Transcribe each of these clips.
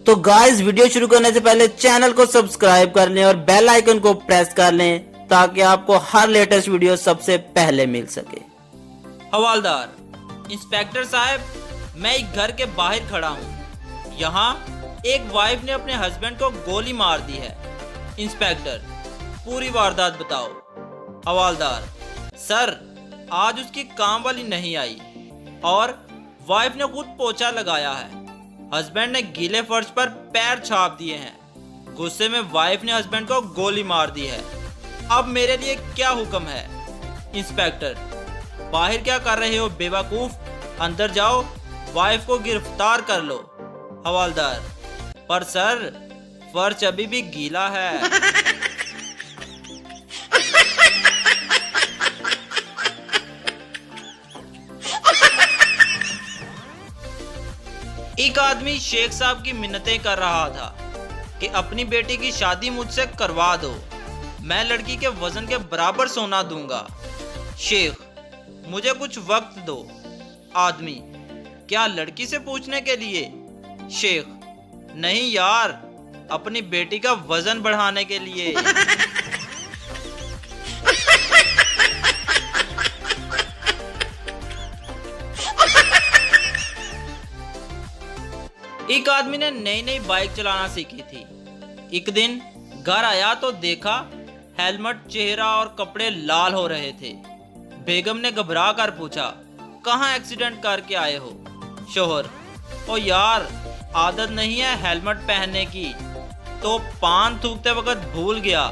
तो guys video शुरू करने से पहले चैनल को सब्सक्राइब कर लें और बेल आइकन को प्रेस कर लें ताकि आपको हर लेटेस्ट वीडियो सबसे पहले मिल सके। हवालदार, इंस्पेक्टर साहब, मैं एक घर के बाहर खड़ा हूँ। यहाँ एक वाइफ ने अपने हस्बैंड को गोली मार दी है। इंस्पेक्टर, पूरी वारदात बताओ। हवालदार, सर आज उसकी काम वाली नहीं आई और वाइफ ने खुद पोछा लगाया है। हस्बैंड ने गीले फर्श पर पैर छाप दिए हैं। गुस्से में वाइफ ने हस्बैंड को गोली मार दी है। अब मेरे लिए क्या हुक्म है? इंस्पेक्टर, बाहर क्या कर रहे हो बेवकूफ? अंदर जाओ, वाइफ को गिरफ्तार कर लो। हवालदार, पर सर फर्श अभी भी गीला है। एक आदमी शेख साहब की मिन्नतें कर रहा था कि अपनी बेटी की शादी मुझसे करवा दो, मैं लड़की के वजन के बराबर सोना दूंगा। शेख, मुझे कुछ वक्त दो। आदमी, क्या लड़की से पूछने के लिए? शेख, नहीं यार, अपनी बेटी का वजन बढ़ाने के लिए। एक आदमी ने नई नई बाइक चलाना सीखी थी। एक दिन घर आया तो देखा हेलमेट, चेहरा और कपड़े लाल हो रहे थे। बेगम ने घबरा कर पूछा, कहाँ एक्सीडेंट करके आए हो? शोहर, ओ यार, आदत नहीं है हेलमेट पहनने की, तो पान थूकते वक्त भूल गया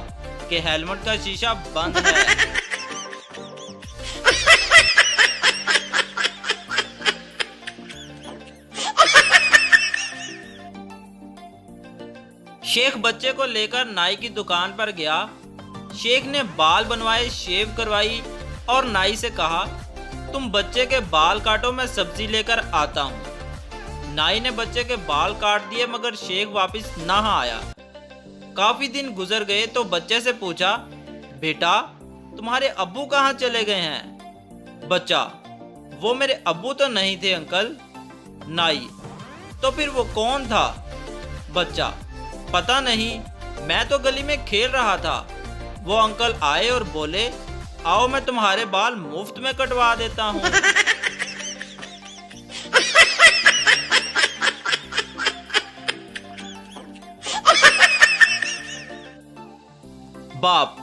कि हेलमेट का शीशा बंद है। शेख बच्चे को लेकर नाई की दुकान पर गया। शेख ने बाल बनवाए, शेव करवाई और नाई से कहा, तुम बच्चे के बाल काटो, मैं सब्जी लेकर आता हूँ। नाई ने बच्चे के बाल काट दिए मगर शेख वापस ना आया। काफी दिन गुजर गए तो बच्चे से पूछा, बेटा तुम्हारे अब्बू कहाँ चले गए हैं? बच्चा, वो मेरे अब्बू तो नहीं थे अंकल। नाई, तो फिर वो कौन था? बच्चा, पता नहीं, मैं तो गली में खेल रहा था। वो अंकल आए और बोले, आओ मैं तुम्हारे बाल मुफ्त में कटवा देता हूँ। बाप,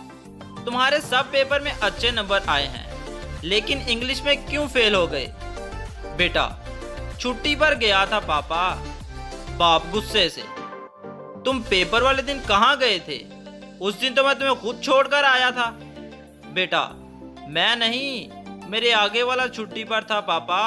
तुम्हारे सब पेपर में अच्छे नंबर आए हैं, लेकिन इंग्लिश में क्यों फेल हो गए? बेटा, छुट्टी पर गया था पापा। बाप गुस्से से, तुम पेपर वाले दिन कहाँ गए थे? उस दिन तो मैं तुम्हें खुद छोड़कर आया था। बेटा, मैं नहीं, मेरे आगे वाला छुट्टी पर था पापा।